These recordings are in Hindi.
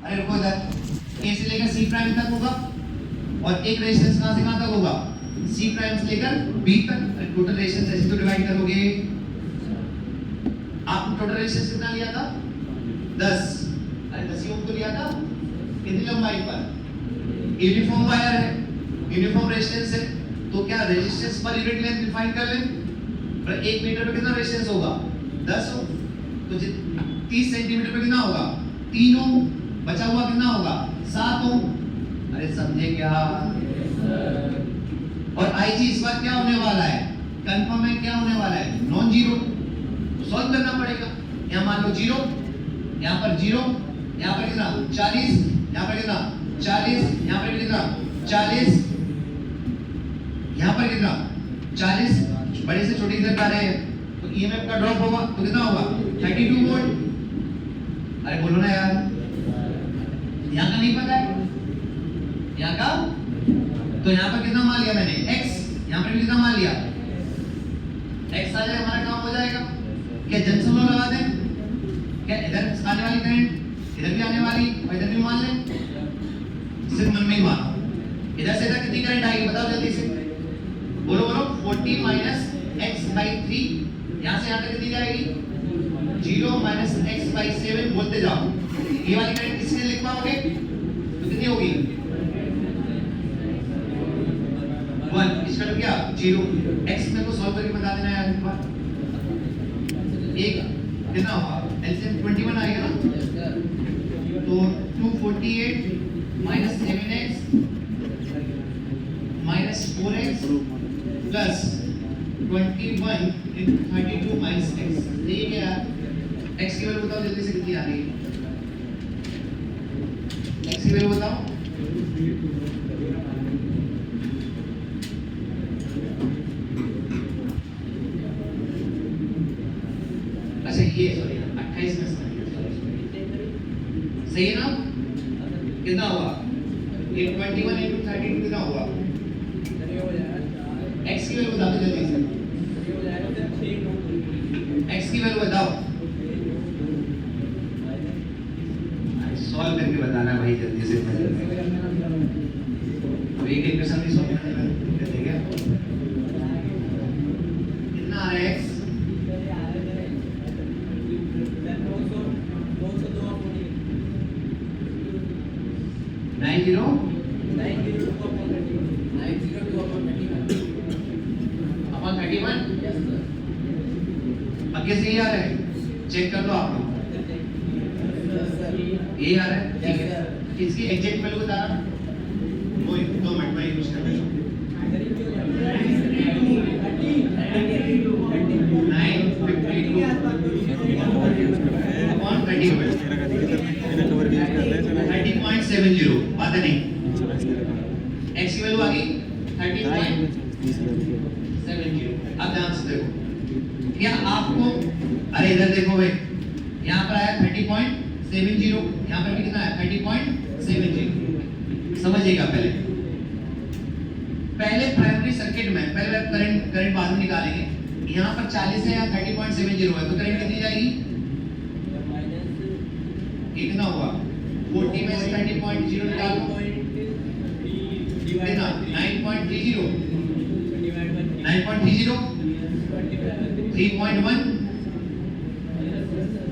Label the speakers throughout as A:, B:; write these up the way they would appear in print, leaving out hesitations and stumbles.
A: अरे रुको इधर, ए से लेकर सी प्राइम तक होगा और एक रेजिस्टेंस कहां से कहां तक होगा, सी प्राइम से लेकर बी तक। टोटल रेजिस्टेंस ऐसे तो डिवाइड करोगे, आपने टोटल रेजिस्टेंस कितना लिया था 10, अरे 10 ओम को लिया था कितनी लंबाई पर, यूनिफॉर्म वायर है, यूनिफॉर्म रेजिस्टेंस है, तो क्या resistance per unit length define कर लें। पर 1 मीटर पे कितना रेजिस्टेंस होगा 10 ओम, तो 30 सेंटीमीटर पे कितना होगा 3 ओम, बचा हुआ कितना होगा 7 ओम। अरे समझे क्या। और आईजी इस बार क्या होने वाला है, कंफर्म है क्या होने वाला है, नॉन जीरो, सॉल्व करना पड़ेगा। यहाँ मान लो 0, यहाँ पर 0, यहाँ पर कितना 40, यहाँ पर कितना 40, यहाँ पर कितना 40, यहाँ पर कितना 40, बड़े से छोटे की तरफ आ रहे हैं तो ईएमएफ का ड्रॉप होगा तो कितना होगा 32 वोल्ट। अरे बोलो ना यार, यहाँ का नहीं पता है, यहाँ का, तो यहाँ पर कितना मान लिया मैंने x, यहाँ पर भी कितना मान लिया x आ जाए, हमारा काम हो जाएगा। क्या जंक्शन लॉ लगा दें, क्या इधर आने वाली करंट इधर भी आने वाली और इधर भी मान लें, सिर्फ मन में ही मानो। इधर से इधर कितनी करंट आएगी बताओ जल्दी से, बोलो बोलो 40 माइनस x/3, यहाँ से यहाँ तक कितनी जाएगी 0 माइनस x/7, बोलते जाओ। ये वाली करंट किससे लिख पाओगे तो कितनी होगी 1, इसका तो क्या 0, x में को सॉल्व करके बता देना यार एक बार। एक कितना होगा एलसीएम 21 आएगा ना, तो 248 minus 7x minus 4x plus 21 into 32 minus x, ठीक है यार। x की वैल्यू बताओ जल्दी से कितनी आ रही है, x की वैल्यू बताओ। अच्छा ये सॉरी 28 में सही है ना, कितना हुआ 21 into 32 कितना हुआ, x की वैल्यू बता दो जल्दी से, x की वैल्यू बताओ, सॉल्व करके बताना भाई जल्दी से। तो एक क्वेश्चन भी सॉल्व करना है, ठीक है। कितना आ रहा है x, पक्के से ही आ रहा है, चेक कर लो आप लोग, ये आ रहा है ठीक है। इसकी एग्जैक्ट वैल्यू बता रहा, वो 2 मिनट में यूज कर लो। 30.70 बात नहीं, x की वैल्यू आ गई 30.70। अब ध्यान से देखो, क्या आपको, अरे इधर देखो भाई, यहाँ पर आया 30.70, यहाँ पर भी कितना है 30.70। समझिएगा पहले प्राइमरी सर्किट में पहले करंट बाद में निकालेंगे। यहाँ पर 40 है, यहाँ 30.70 है, तो करंट कितनी जाएगी, कितना हुआ 40 में से 30.0 निकालो, कितना 9.30,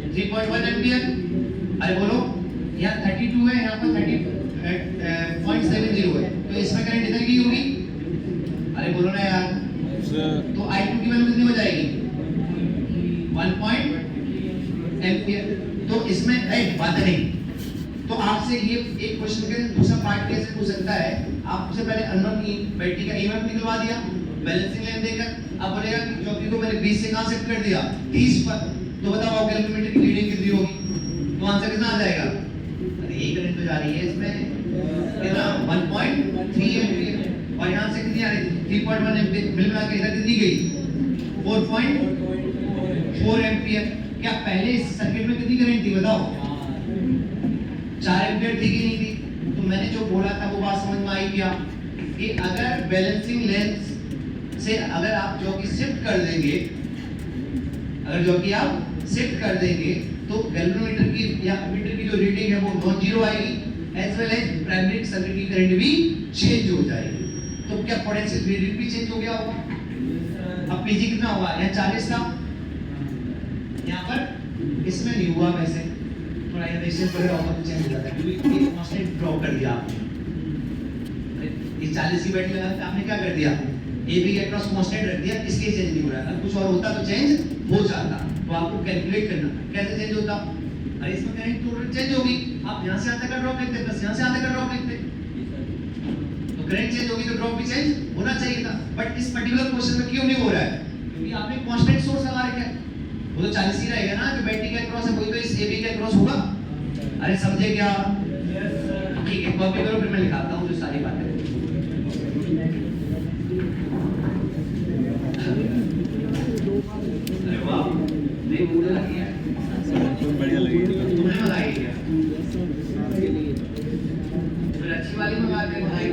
A: 3.1 एम्पियर। अरे बोलो यहाँ 32 है, यहाँ पर 30.70 है, तो इसमें करंट इधर की होगी, अरे बोलो ना यार। तो I2 की वैल्यू कितनी हो जाएगी 1 एम्पियर। तो इसमें बात नहीं, तो आपसे ये एक क्वेश्चन के दूसरा पार्ट कैसे पूछ सकता है, आपसे पहले अननोन की बैटरी का ईएमएफ निकलवा दिया बैलेंसिंग लाइन देकर, अब बोलेगा कि चौकी को मैंने 20 से कहां शिफ्ट कर दिया 30 पर, तो बताओ कैलकुलेटर की रीडिंग कितनी होगी, तो आंसर कितना आ जाएगा। अरे ये करंट तो जा रही है इसमें कितना 1.3 एम्पियर, और यहां से कितनी आ रही थी 3.1 एम्पियर, मिलकर के इधर कितनी गई 4.4 एम्पियर। क्या पहले इस सर्किट में कितनी करंट थी बताओ 4 एम्पियर थी कि नहीं थी। तो मैंने जो बोला था वो बात समझ में आई क्या, कि अगर बैलेंसिंग लेंस से अगर आप जॉकी शिफ्ट कर देंगे, अगर जॉकी आप शिफ्ट कर देंगे तो गैल्वेनोमीटर की या मीटर की की जो रीडिंग है वो नॉन जीरो आएगी, as well as primary secondary current भी चेंज हो जाएगी। तो क्या पोटेंशियल ग्रेडियंट भी चेंज हो गया होगा। अब पीजी कितना हुआ, यहाँ 40 था, यहाँ पर इसमें नहीं हुआ, वैसे थोड़ा ये रेशियो वगैरह होगा तो चेंज हो जाता है, क्योंकि ये कांस्टेंट ड्रॉप कर दिया आपने। ये 40 की बैटरी लगा आपने क्या कर दिया, ए बी के अक्रॉस कांस्टेंट रख दिया, इसलिए चेंज नहीं हो रहा। अगर कुछ और होता तो चेंज हो जाता। तो आपको कैलकुलेट करना कैसे चेंज होता। अरे इसमें करंट टोटल चेंज होगी, आप यहाँ से यहाँ तक का ड्रॉप लिखते प्लस यहाँ से यहाँ तक का ड्रॉप लिखते, तो करंट चेंज होगी तो ड्रॉप भी चेंज होना चाहिए था। बट इस पर्टिकुलर क्वेश्चन में क्यों नहीं हो रहा है, क्योंकि आपने कांस्टेंट सोर्स लगा रखा है, वो तो 40 ही रहेगा ना, जो बैटरी के अक्रॉस है वही तो इस एबी के अक्रॉस होगा। अरे समझे क्या, ठीक है कॉपी करो, फिर मैं लिखाता हूँ जो सारी बातें। अरे वाह, नहीं मुझे लगी है,
B: बढ़िया लगी
A: तुम्हें लगाई क्या, फिर अच्छी वाली मंगा के भाई,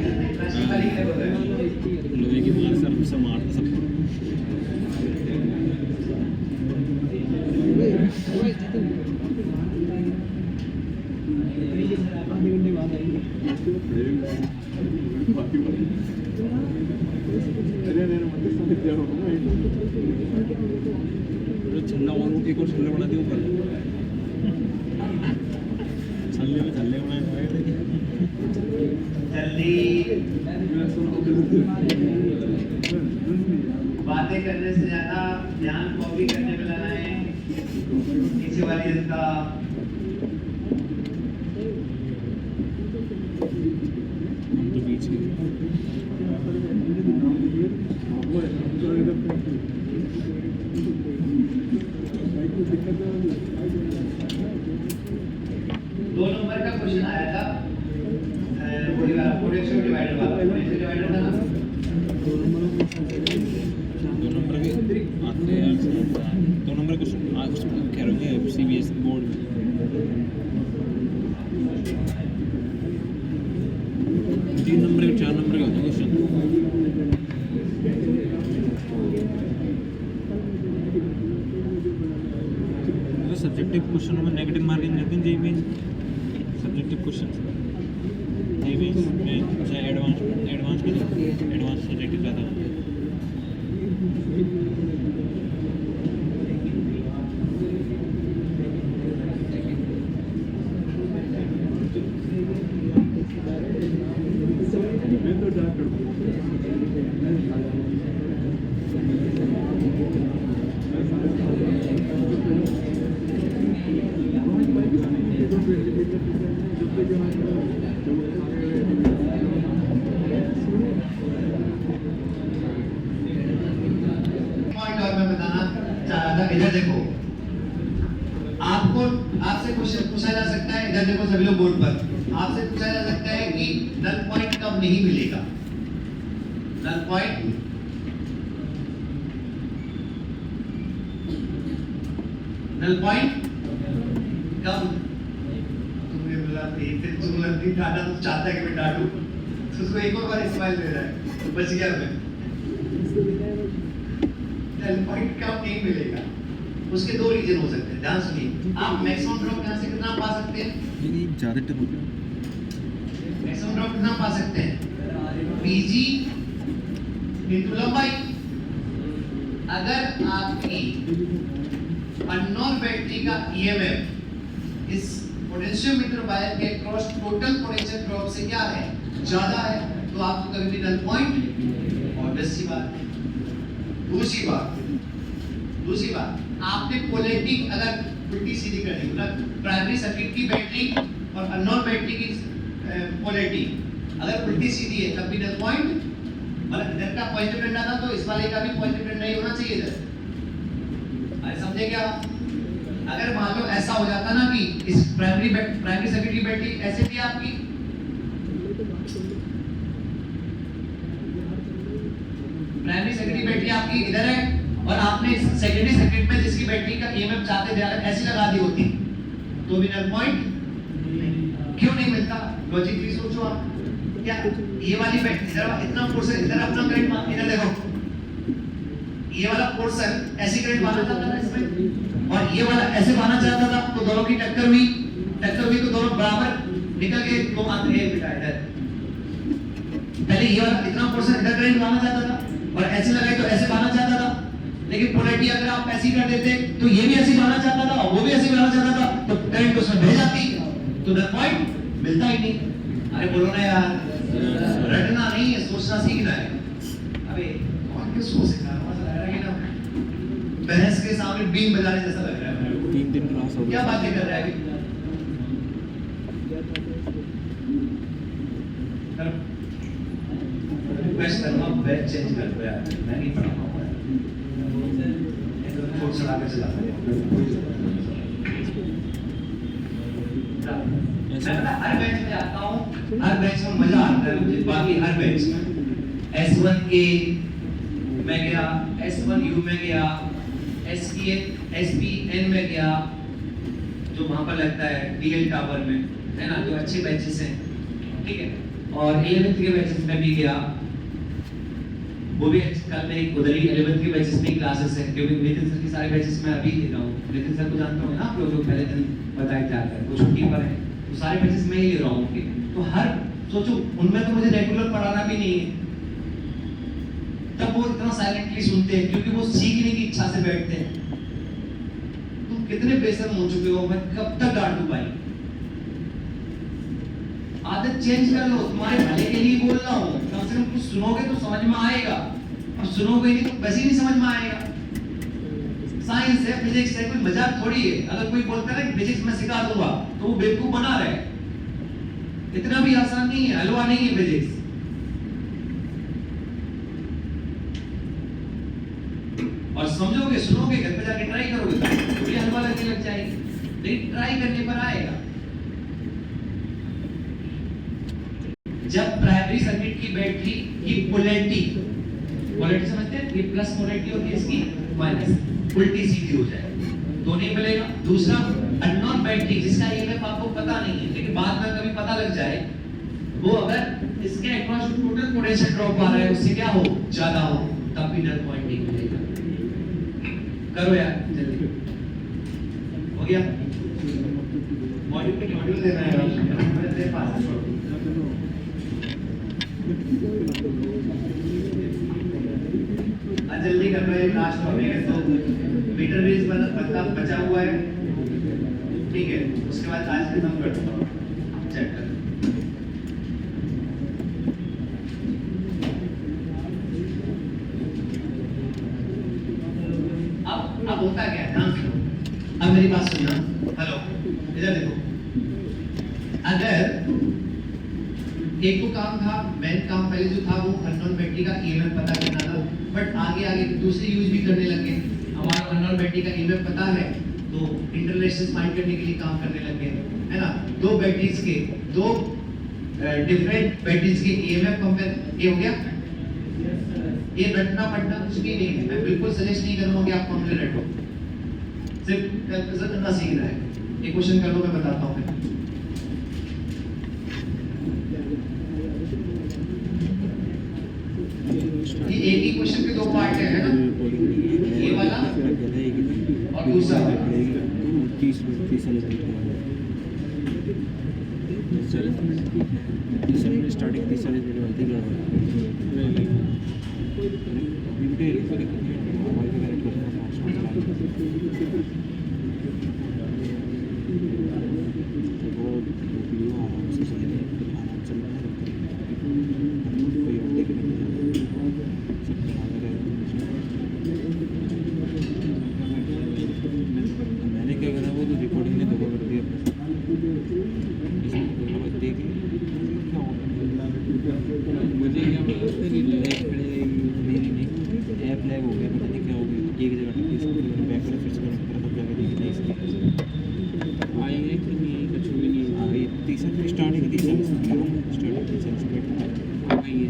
A: अच्छी वाली क्या बोल रहे हो,
B: लोहे की मार से मारता सबको। छल्ला और एक और छल्ला बना दिया ऊपर, छल्ले बनाए
A: जल्दी बातें करने से ज्यादा ध्यान कॉपी करने में लगाएं। नीचे वाली इसका
B: हम तो बीच में
A: दो नंबर का क्वेश्चन आया था, पोटेंशियल डिवाइडर वाला, पोटेंशियल डिवाइडर था ना,
B: 2 नंबर के आते हैं यार, 2 नंबर क्वेश्चन आज कह रहे हैं सीबीएस बोर्ड में 3 नंबर के 4 नंबर के होते हैं क्वेश्चन। सब्जेक्टिव क्वेश्चन में नेगेटिव मार्किंग देते हैं जेई में, सब्जेक्टिव क्वेश्चन जेई में चाहे एडवांस सब्जेक्टिव ज़्यादा होते हैं।
A: इधर देखो, आपको आपसे क्वेश्चन पूछा जा सकता है, इधर देखो सभी लोग बोर्ड पर, आपसे पूछा जा सकता है कि नल पॉइंट कब नहीं मिलेगा, नल पॉइंट कब, तुमने बोला फिर तुम लगती डाटा तो चाहता है कि मैं डांटूं, तो उसको एक और बार इस्तेमाल दे रहा है, तो बच गया मैं। नल पॉइंट कब नहीं मिलेगा, उसके दो रीजन हो सकते हैं, ध्यान सुनिए। आप मैक्सिमम ड्रॉप यहाँ से कितना पा सकते हैं,
B: ज़्यादा टर्म हो गया,
A: मैक्सिमम ड्रॉप कितना पा सकते हैं, पीजी इंटू लंबाई। अगर आपकी अननोन बैटरी का ईएमएफ इस पोटेंशियोमीटर वायर के क्रॉस टोटल पोटेंशियल ड्रॉप से क्या है, ज्यादा है, तो आपको कभी भी नल पॉइंट, ऑब्वियस सी बात। दूसरी बात आपने पोलैरिटी अगर उल्टी सीधी कर दी, मतलब प्राइमरी सर्किट की बैटरी और अननोन बैटरी की पोलैरिटी अगर उल्टी सीधी है तब भी नल पॉइंट, मतलब इधर का पॉजिटिव डंडा था तो इस वाले का भी पॉजिटिव डंडा ही होना चाहिए इधर। अरे समझे क्या, अगर मान लो ऐसा हो जाता ना कि इस प्राइमरी सर्किट की बैटरी ऐसे थी आपकी, प्राइमरी सर्किट की बैटरी आपकी इधर है और आपने सेकेंडरी सर्किट में जिसकी बैटरी का ईएमएफ चाहते थे अगर ऐसी लगा दी होती तो भी नल पॉइंट क्यों नहीं मिलता। लॉजिकली सोचो आप, क्या ये वाली बैटरी इधर इतना पोर्शन इधर अपना करंट, इधर देखो ये वाला पोर्शन ऐसी करंट माना जाता था इसमें और ये वाला ऐसे माना जाता था, तो दोनों की टक्कर हुई, टक्कर हुई तो दोनों बराबर निकल के दो अंत ए बेटा इधर। पहले ये वाला इतना पोर्शन इधर करंट लाना चाहता था और ऐसे लगाए तो ऐसे लाना चाहता था, लेकिन पोलैरिटी अगर आप ऐसी कर देते तो ये भी ऐसे लाना चाहता था वो भी ऐसे लाना चाहता था, तो करंट उसमें बह जाती, तो द पॉइंट मिलता ही नहीं। अरे बोलो ना यार, रटना नहीं है, सोचना सीखना है। अबे कौन किस सोच सिखा रहा है, लग रहा है ना बहस के सामने बीन बजाने जैसा लग रहा है मेरे को।
B: 3 दिन क्लास हो
A: क्या बातें कर रहा है अभी? रिक्वेस्ट करूंगा बैच चेंज कर दो यार, मैं नहीं पढ़ा पाऊंगा यार, छोड़ चढ़ा के चला मैं हर बैच में आता हूँ, हर बैच में मजा आता है मुझे, बाकी हर बैच में S1A में गया, S1U में गया, SPN में गया, जो वहाँ पर लगता है DL टावर में, है ना, जो अच्छे बैचेस हैं, ठीक है, और 11th के बैचेस में भी गया, वो भी कल में उधर ही 11th के बैचेस में क्लासेस हैं, क्योंकि नितिन सर के सारे बैचेस मैं अभी ले रहा हूँ। नितिन सर को जानते हो ना आप लोग, जो पहले दिन बताए जाते हैं, वो छुट्टी पर है, तो सारे बैचेस में ही ले रहा हूँ। तो हर सोचो उनमें तो मुझे रेगुलर पढ़ाना भी नहीं है, तब वो इतना साइलेंटली सुनते हैं क्योंकि वो सीखने की इच्छा से बैठते हैं। तुम कितने बेशर्म हो चुके हो, मैं कब तक डांटूं भाई? आदत चेंज कर लो, तुम्हारे भले के लिए बोल रहा हूँ, कम से कम कुछ सुनोगे तो समझ में आएगा, और सुनोगे नहीं तो वैसे ही नहीं समझ में आएगा। साइंस है, फिजिक्स है, कोई मजाक थोड़ी है। अगर कोई बोलता है कि फिजिक्स में सिखा दूंगा तो वो बेवकूफ बना रहे, इतना भी आसान नहीं है, हलवा नहीं है फिजिक्स। और समझोगे, सुनोगे, घर पे जाके ट्राई करोगे तो ये हलवा लगने लग जाएगी, लेकिन ट्राई करने पर आएगा। जब प्राइमरी सर्किट की बैटरी की पोलैरिटी समझते हैं, ये प्लस पोलैरिटी होती है, इसकी माइनस, उल्टी सीधी हो जाए तो नहीं मिलेगा। दूसरा अननोन बैटरी जिसका ईएमएफ आपको पता नहीं है, लेकिन बाद में कभी पता लग जाए, वो अगर इसके अक्रॉस टोटल पोटेंशियल ड्रॉप आ रहा है उससे क्या हो, ज्यादा हो, तब भी नल पॉइंट नहीं मिलेगा। करो यार जल्दी, हो गया? मॉड्यूल देना है मेरे पास। जल्दी कर रहे हैं, लास्ट में तो मीटर बेस बचा हुआ है, ठीक है, उसके बाद आज खत्म कर दूंगा चैप्टर। अब होता क्या है, ध्यान सुनो, अब मेरी बात सुनना, हेलो, इधर देखो। अगर एक तो काम था, मेन काम पहले जो था वो अननोन बैटरी का ईएमएफ पता करना था, बट आगे आगे दूसरे यूज भी करने लगे। हमारा अननोन बैटरी का ईएमएफ पता है तो इंटरलेशंस फाइंड करने के लिए काम करने लगे, है ना। दो बैटरीज के, दो डिफरेंट बैटरीज के ईएमएफ कंपेयर, ये हो गया। ये रटना पढ़ना कुछ भी नहीं है, मैं बिल्कुल सजेस्ट नहीं करूंगा कि आप फॉर्मूले रटो, सिर्फ कैलकुलेट करना सीखना है। एक क्वेश्चन कर लो, मैं बताता हूँ फिर। ये एक ही क्वेश्चन के दो पार्ट है ना, ये वाला और दूसरा
B: स्टार्टिंग 30 साल मैंने क्या करा, वो तो रिकॉर्डिंग ने धोखा कर दिया, देख क्या होगा मुझे क्या मेरी नहीं ऐप लैग हो गया, पता नहीं क्या हो गया, एक जगह बैक फिर से कनेक्ट करा तब जाकर देखी नहीं आएंगे कि नहीं, कुछ भी नहीं आ गई। 30 स्टार्टिंग 30 स्टार्टिंग 30 आ गई है,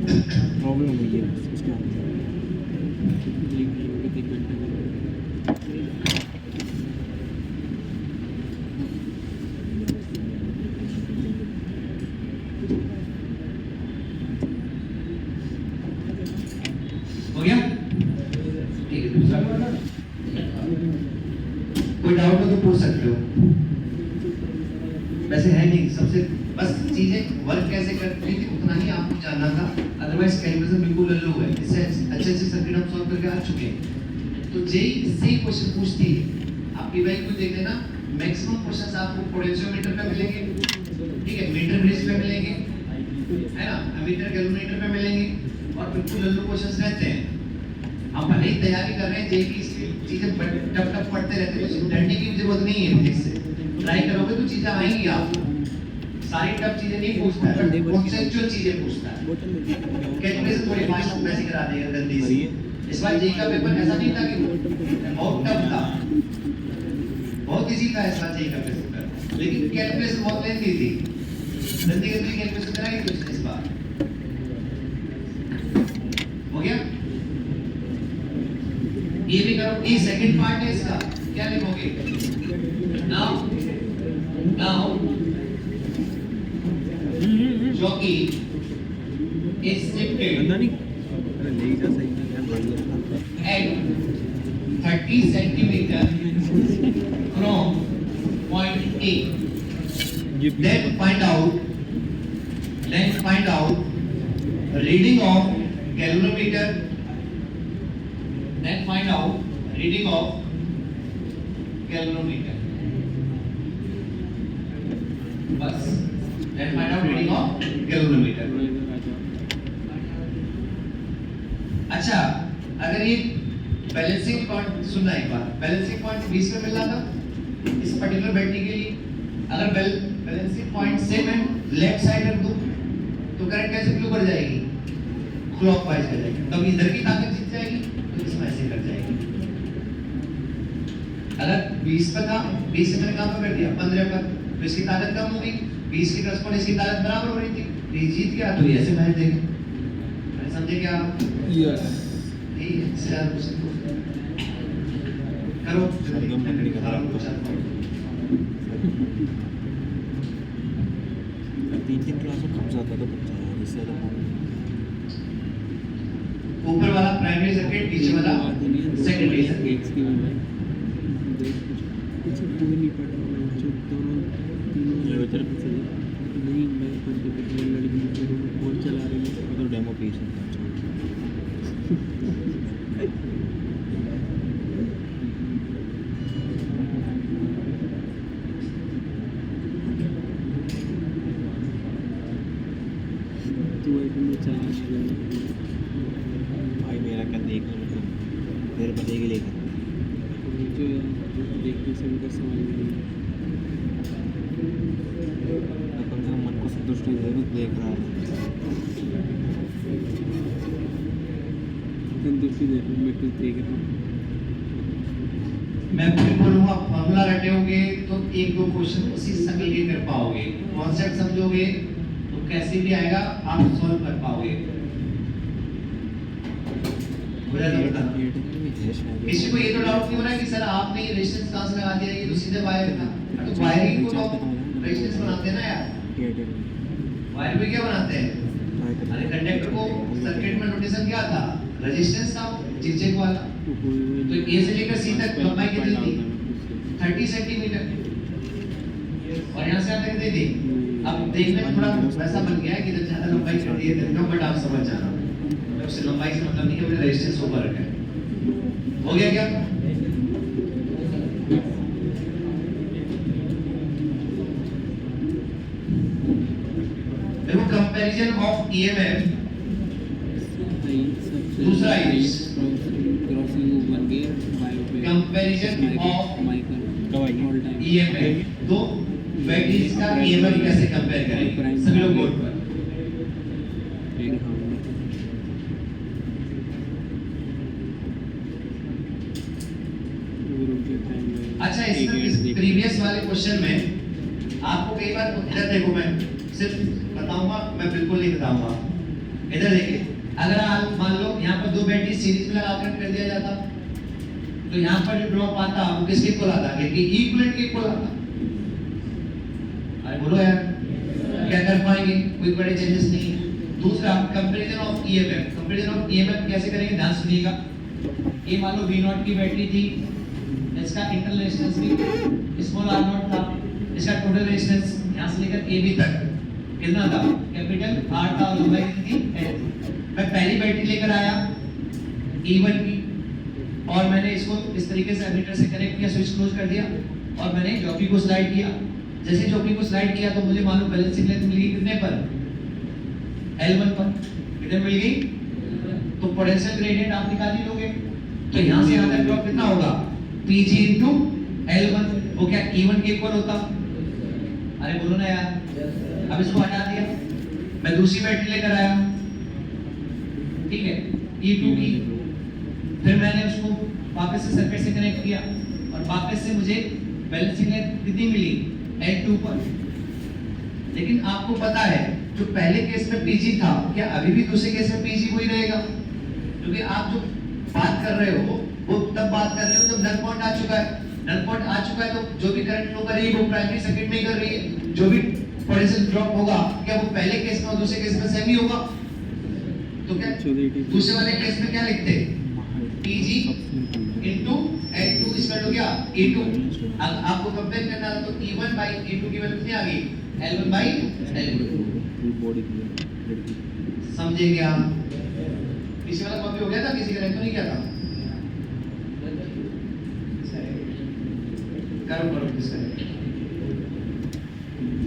B: प्रॉब्लम हुई है उसके अंदर।
A: हो गया, ठीक है। दूसरा कोई डाउट हो तो पूछ सकते हो। चीजें वर्क कैसे करती थी उतना ही आपको जानना था, अदरवाइज कैलकुलेशन बिल्कुल लल्लू है। इससे अच्छे अच्छे सर्किट हम सॉल्व करके आ चुके हैं। तो जेई इससे ही क्वेश्चन पूछती है। आप ईवाई को देख लेना, मैक्सिमम क्वेश्चंस आपको पोटेंशियोमीटर पे मिलेंगे, ठीक है, मीटर ब्रिज पे मिलेंगे, है ना, एमीटर कैलकुलेटर पे मिलेंगे, और बिल्कुल लल्लू क्वेश्चंस रहते हैं। हम भले ही तैयारी कर रहे हैं जेई की, इसकी चीजें टप टप पढ़ते रहते हैं, कुछ डरने की जरूरत नहीं है। फिजिक्स से ट्राई करोगे तो चीजें आएंगी आपको। सारी टफ चीजें नहीं पूछता है, बट कॉन्सेप्चुअल चीजें पूछता है। कैलकुलेशन थोड़ी फास्ट मैच करा देगा गंदी सी। इस बार जेई का पेपर ऐसा नहीं था कि बहुत टफ था, बहुत इजी था इस बार जेई का पेपर, लेकिन कैलकुलेशन बहुत लेंथी थी, गंदी गंदी कैलकुलेशन कराई थी उसने इस बार। हो गया, ये भी करो। ये सेकंड पार्ट है इसका, क्या लिखोगे? नाउ जो कि is shifted at 30 centimeter from point A. Then find out reading of galvanometer. Then find out reading of galvanometer. बस, then find out reading of galvanometer. अच्छा, अगर ये बैलेंसिंग पॉइंट सुनना एक बार, बैलेंसिंग पॉइंट 20 पे मिल रहा था इस पर्टिकुलर बैटरी के लिए। अगर बैलेंसिंग पॉइंट से मैं लेफ्ट साइड रख दूं तो करंट कैसे फ्लो कर जाएगी? क्लॉकवाइज कर जाएगी। तब इधर की ताकत जीत जाएगी तो इसमें ऐसे कर जाएगी। अगर 20 पे था, 20 से मैंने कहां पर कर दिया? 15 पर, तो इसकी ताकत कम हो गई। 20 के करस्पॉन्डिंग इसकी ताकत बराबर हो रही थी, तो ये जीत गया, तो ये ऐसे मैच देगा। समझे क्या?
B: यस,
A: यही है सर। करो
B: सरगम पकड़ी कर रहा हूं। 3 क्लास में कब जाता था बच्चा यार, इससे ज्यादा
A: ऊपर वाला प्राइमरी सर्किट, पीछे वाला सेकेंडरी सर्किट।
B: कुछ कोई नहीं पढ़ रहा है, जो दोनों तीनों नहीं, मैं पर्टिकुलर लड़की को फोन चला रही हूँ तो डेमो पीस है। तू एक में चला भाई, मेरा क्या देखना, मतलब मेरे बनेगी लेकर मुझे देखने से उनका समझ नहीं अपन का मन को संतुष्टि देख रहा है, संतुष्टि दे रहा, मैं कुछ देख रहा हूँ।
A: मैं फिर बोलूंगा, फॉर्मूला रटोगे तो एक दो क्वेश्चन उसी समय के कर पाओगे, कॉन्सेप्ट समझोगे तो कैसे भी आएगा आप सॉल्व कर पाओगे। किसी को ये तो डाउट नहीं हो रहा है कि सर आपने ये रेजिस्टेंस कहां से लगा दिया, ये तो सीधे वायर था। तो वायरिंग को तो रेजिस्टेंस बनाते हैं ना यार, वायर पे क्या बनाते हैं? अरे कंडक्टर को सर्किट में नोटेशन क्या था? रेजिस्टेंस था, जिगजैग वाला। तो ए से लेकर सी तक लंबाई कितनी थी? 30 सेंटीमीटर, और यहाँ से यहाँ तक दे दी। अब देखने में थोड़ा वैसा बन गया है कि जब ज्यादा लंबाई कर दी है, बट आप समझ जाना उससे लंबाई से मतलब नहीं है, मेरा रेजिस्टेंस ऊपर रखा है। हो गया क्या? देखो, कंपैरिजन ऑफ ईएमएफ, दूसरा यूज कंपैरिजन ऑफ ईएमएफ। तो बैटरीज का ईएमएफ कैसे कंपेयर करेंगे? सभी लोग बोर्ड पर। अच्छा, इसमें प्रीवियस वाले क्वेश्चन में आपको कई बार इधर देखो, मैं सिर्फ बताऊंगा, मैं बिल्कुल नहीं बताऊंगा। इधर देखिए, अगर आप मान लो यहाँ पर दो बैटरी सीरीज में लगाकर कर दिया जाता तो यहाँ पर जो ड्रॉप आता वो किसके इक्वल आता? इक्विवेलेंट के इक्वल आता। अरे बोलो यार, क्या कर पाएंगे? कोई बड़े चेंजेस नहीं है। दूसरा, comparison of EMF. Comparison of EMF कैसे करेंगे? ध्यान सुनिएगा। ये मान लो V0 की बैटरी थी, इसका इंटरनल रेजिस्टेंस भी स्मॉल r0 था, इसका टोटल रेजिस्टेंस यहाँ से लेकर AB तक कितना था? कैपिटल R था और लंबाई कितनी थी? L। मैं पहली बैटरी लेकर आया E1 की और मैंने इसको इस तरीके से एमीटर से कनेक्ट किया, स्विच क्लोज कर दिया और मैंने जॉकी को स्लाइड किया। जैसे जॉकी को स्लाइड किया तो मुझे मालूम बैलेंसिंग लेंथ मिल गई कितने पर? L1 पर। कितने मिल गई? तो पोटेंशियल ग्रेडियंट आप निकाल ही लोगे। तो यहाँ से यहाँ तक ड्रॉप कितना होगा? Pg into L1। वो क्या E1 के इक्वल होता? अरे बोलो ना यार। अब इसको हटा दिया, मैं दूसरी बैटरी लेकर आया, ठीक है, E2 की। फिर मैंने उसको वापस से सर्किट से कनेक्ट किया और वापस से मुझे बैलेंसिंग लेंथ कितनी मिली? L2 पर। लेकिन आपको पता है जो पहले केस में Pg था, क्या अभी भी दूसरे केस में Pg वही रहेगा? क्योंकि आप जो बात कर रहे हो वो तब बात कर रहे हो जब नल पॉइंट आ चुका है। नल पॉइंट आ चुका है तो जो भी करंट फ्लो कर रही है वो प्राइमरी सर्किट में ही कर रही है। जो भी पोटेंशियल ड्रॉप होगा क्या वो पहले केस में और दूसरे केस में सेम ही होगा? तो क्या दूसरे वाले केस में क्या लिखते? Pg into L2 equal to क्या? E2। अब आपको कंपेयर करना था तो E1 by E2 की वैल्यू कितनी आ गई? L1 by L2। समझे क्या? किसी वाला कॉपी हो गया था? किसी का तो नहीं किया था? करो करो किसका?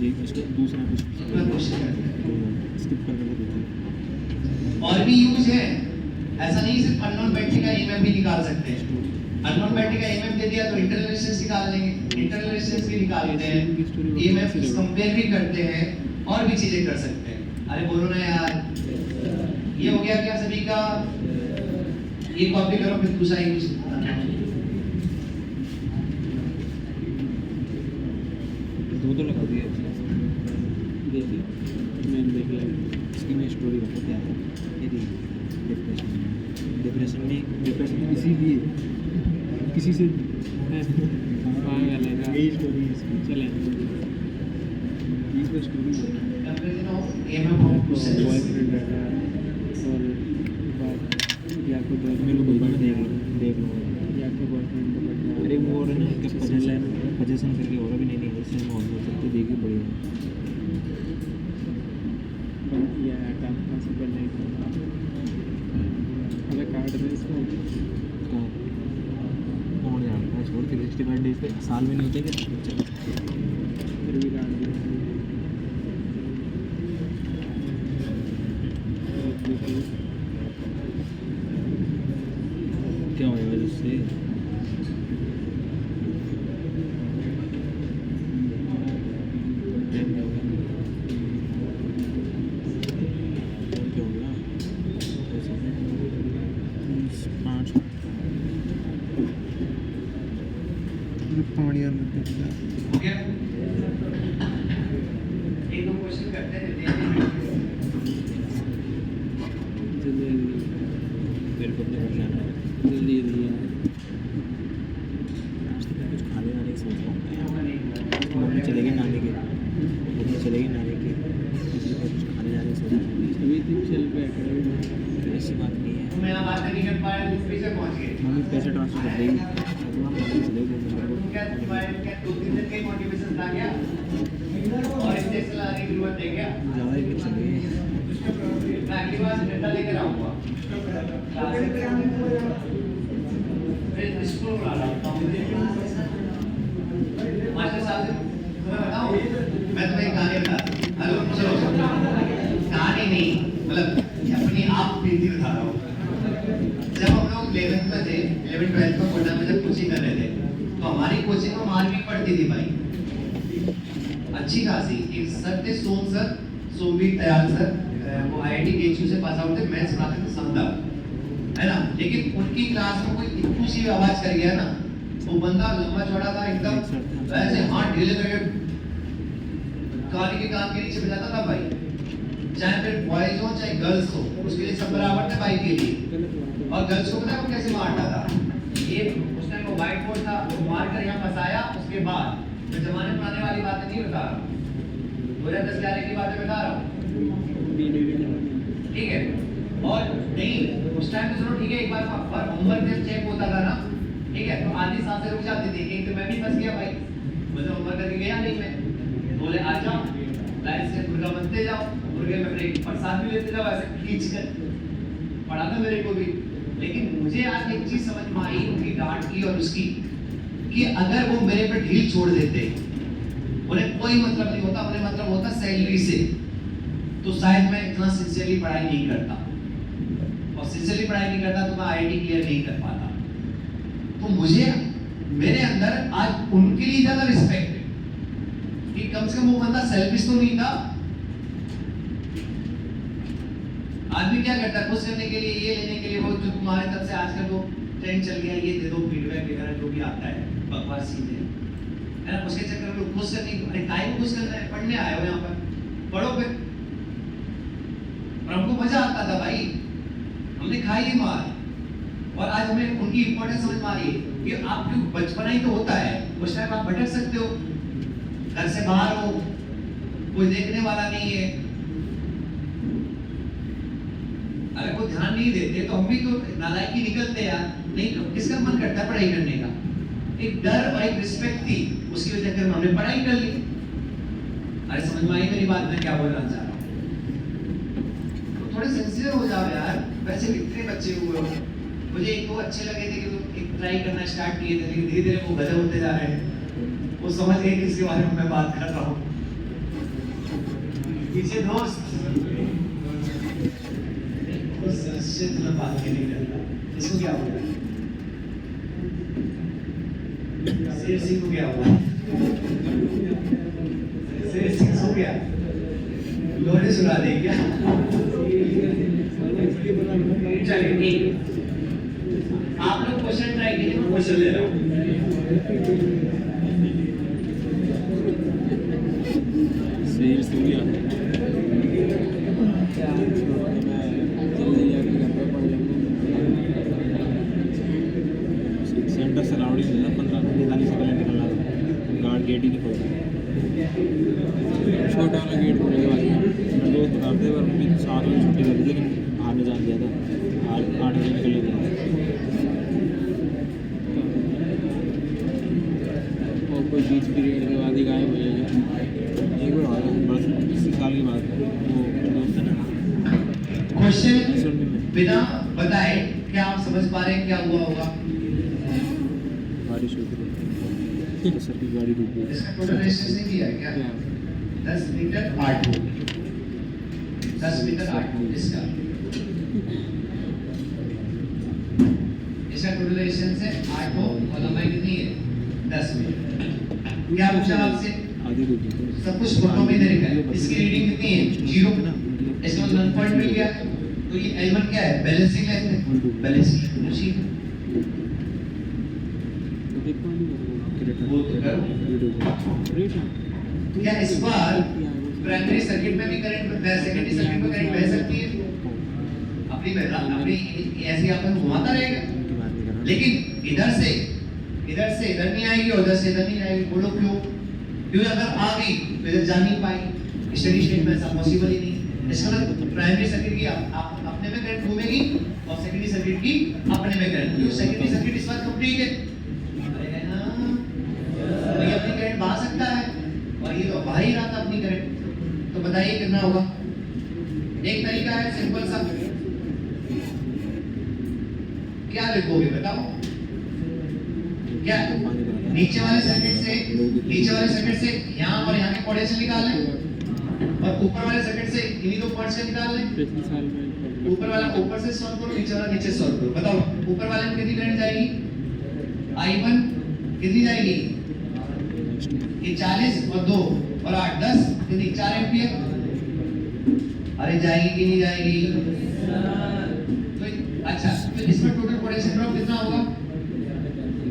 B: इसको दूसरा
A: क्वेश्चन करते हैं।
B: स्किप कर देते हैं।
A: और भी यूज है, ऐसा नहीं सिर्फ अननोन बैटरी का ईएमएफ भी निकाल सकते हैं। अननोन बैटरी का ईएमएफ दे दिया तो इंटरनल रेजिस्टेंस निकाल लेंगे, इंटरनल रेजिस्टेंस भी निकाल लेते हैं, ईएमएफ कंपेयर भी करते हैं और भी चीजें कर सकते हैं। अरे बोलो ना यार, ये हो गया क्या सभी का? ये कॉपी करो फिर दूसरा यूज।
B: दो लगा दिया देखिए, मैंने देख लिया इसकी मैं स्टोरी बताते हैं। ये डिप्रेशन इसीलिए किसी से यही स्टोरी है इसकी। चले इसमें स्टोरी बॉयफ्रेंड रहता है और या कोई बॉयफ्रेंड देख लो या कोई बॉयफ्रेंड को बैठा। अरे वो और है ना कि पजेशन करके और भी नहीं इससे हम और सकते देखिए बढ़िया या काम का सब करने अरे कार्ड में इसको कौन जानता है? छोड़ 365 डेज पे साल में नहीं होते क्या? फिर भी कार्ड क्या होगा जिससे पानी
A: हो गया? एक दो क्वेश्चन करते रहते हैं।
B: मेरे को अपने घर जाना है जल्दी कुछ खाने वाने की सोच रहा हूँ। मम्मी चलेगी नानी के किसी को कुछ खाने जाने की सोच रहा हूँ। अभी तुम चल पे ऐसी बात नहीं है।
A: तो मैं बात नहीं कर पाया तो पैसे पहुंच गए।
B: मम्मी पैसे ट्रांसफर कर देगी
A: क्या दो तीन दिन के मोटिवेशन था क्या? और इतने लाने की जरूरत है क्या?
B: ज़्यादा ही कुछ चाहिए।
A: मैं अगली बार डेटा लेकर आऊँगा। फिर स्कूल बना रहा हूँ। मास्टर साहब से तुम्हें बताऊँ? मैं तुम्हें एक कहानी बता। हेलो चलो कहानी नहीं मतलब अपनी आप बीती बता रहा हूँ। जब हम लोग 11th में थे, 11th 12th में पढ़ना में जब कोचिंग कर रहे थे तो हमारी कोचिंग में मारपीट पड़ती थी भाई, अच्छी खासी। एक सर थे सोमवीर दयाल सर, वो IIT केचू से पास आउट थे, मैथ्स पढ़ाते थे समदा, है ना। लेकिन उनकी क्लास में कोई इतनी सी आवाज कर गया ना, वो बंदा लंबा चौड़ा था एकदम, वैसे हाथ ढीले करके गाड़ी के कान के नीचे बजाता था भाई। चाहे फिर बॉयज हो चाहे गर्ल्स हो, उसके लिए सब बराबर थे भाई के लिए। और गर्ल्स को पता है वो कैसे मारता था? ये उस टाइम वो व्हाइट बोर्ड था, वो मार कर यहाँ फंसाया। उसके बाद मैं जमाने पुराने वाली बातें नहीं बता रहा, 2010 11 की बातें बता रहा हूँ, ठीक है। और नहीं उस टाइम तो चलो ठीक है, एक बार होमवर्क जब चेक होता था ना, ठीक है, तो आधी सांसें रुक जाती थी। एक तो मैं भी फंस गया भाई, मुझे होमवर्क करके गया नहीं, मैं बोले आ जाओ, लाइन से मुर्गा बनते जाओ, मुर्गे में ब्रेक प्रसाद भी लेते जाओ, ऐसे खींच कर पढ़ाना मेरे को भी। लेकिन मुझे आज एक चीज समझ में आई उनकी डांट की और उसकी, कि अगर वो मेरे पे ढील छोड़ देते, उन्हें कोई मतलब नहीं होता, उन्हें मतलब होता सैलरी से, तो शायद मैं इतना सिंसियरली पढ़ाई नहीं करता, और सिंसियरली पढ़ाई नहीं करता तो मैं आईआईटी क्लियर नहीं कर पाता। तो मुझे मेरे अंदर आज उनके लिए ज्यादा रिस्पेक्ट है कि कम से कम वो बंदा सेल्फिश तो नहीं था। आदमी क्या करता है खुश करने के लिए, ये लेने के लिए, वो जो तुम्हारे तरफ से आजकल वो ट्रेंड चल गया, ये दे दो, फीडबैक वगैरह जो भी आता है, बकवास चीजें है ना, उसके चक्कर में लोग खुश करने की, अरे काहे को खुश करना है, पढ़ने आए हो यहाँ पर, पढ़ो फिर। और हमको मजा आता था भाई, हमने खाई ली मार, और आज हमें उनकी इंपॉर्टेंस समझ में आ रही है कि आपको बचपना ही तो होता है, उस टाइम आप भटक सकते हो, घर से बाहर हो, कोई देखने वाला नहीं है, अगर कोई ध्यान नहीं देते तो हम भी तो नालायकी निकलते यार, नहीं तो किसका मन करता है पढ़ाई करने का। एक डर और एक रिस्पेक्ट थी, उसकी वजह से हमने पढ़ाई कर ली। अरे समझ में आई मेरी बात, मैं क्या बोलना चाह रहा हूँ। तो थोड़े सिंसियर हो जाओ यार, वैसे कितने बच्चे हुए हो, मुझे एक दो अच्छे लगे थे कि तुम एक ट्राई करना स्टार्ट किए थे, लेकिन धीरे धीरे वो गधे होते जा रहे हैं, वो समझ गए किसके बारे में मैं बात कर रहा हूँ। पीछे दोस्त बात नहीं करता, इसको क्या हुआ, शेर सिंह को क्या हुआ, शेर सिंह सो गया, लोहे सुना दे क्या, चलिए आप लोग क्वेश्चन ट्राई कीजिए, मैं क्वेश्चन ले रहा हूँ।
B: शेर सो गया, सेंटर से राउंड ही मिला, 15-45 से पहले निकलना था, गार्ड गेट ही नहीं खोला, छोटा वाला गेट खोलेगा भाई। मेरे दोस्त बताते पर मम्मी 7 बजे छुट्टी कर दी, लेकिन बाहर में जान दिया था, 8 बजे निकलने दिया, और कोई बीच पीरियड के बाद ही गायब हो जाएगा। एक बार आया बस 20 साल के बाद, वो दोस्त है ना।
A: क्वेश्चन बिना बताए क्या आप समझ पा रहे हैं क्या हुआ होगा?
B: बारिश होती है तो सर की गाड़ी रुकी है।
A: इसका टोटल रेजिस्टेंस नहीं दिया है क्या? 10 मीटर 8 हो, 10 मीटर 8 हो इसका टोटल रेजिस्टेंस है 8 हो, और लंबाई कितनी है 10 मीटर। क्या पूछा आपसे?
B: आधी रुकी है,
A: सब कुछ फोटो में दे रखा है। इसकी रीडिंग कितनी है 0, इसका मतलब 1 पॉइंट मिल गया। तो ये L1 क्या है? बैलेंसिंग लाइन है, बैलेंसिंग मशीन। वो तो करो क्या इस बार प्राइमरी सर्किट में भी करंट, सेकेंडरी सर्किट में करंट बह सकती है? अपनी ऐसे अपन घुमाता रहेगा, लेकिन इधर से इधर नहीं आएगी और इधर से इधर नहीं आएगी। बोलो क्यों? क्योंकि अगर आ गई तो इधर जा नहीं पाएगी, स्टेडी स्टेट में ऐसा पॉसिबल ही नहीं। इसका मतलब प्राइमरी सर्किट की अपने में करंट घूमेगी और सेकेंडरी सर्किट की अपने में करंट, क्योंकि सेकेंडरी सर्किट इस बार कंप्लीट है, ये अपनी करंट बहा सकता है और ये तो बहा ही रहा था अपनी करंट। तो बताइए कितना होगा? एक तरीका है सिंपल सा, क्या लिखोगे बताओ? क्या नीचे वाले सर्किट से यहाँ और यहाँ के पोटेंशियल निकाल लें, और ऊपर वाले सर्किट से इन्हीं दो पॉइंट्स से निकाल लें। ऊपर वाला ऊपर से सॉल्व करो, नीचे वाला नीचे सॉल्व करो। बताओ ऊपर वाले में कितनी करंट जाएगी? I1 कितनी जाएगी? ये 40 और 2 और 8 10 कितनी? 4 एम्पियर। अरे जाएगी कि नहीं जाएगी? तो अच्छा, तो इसमें टोटल पोटेंशियल ड्रॉप कितना होगा?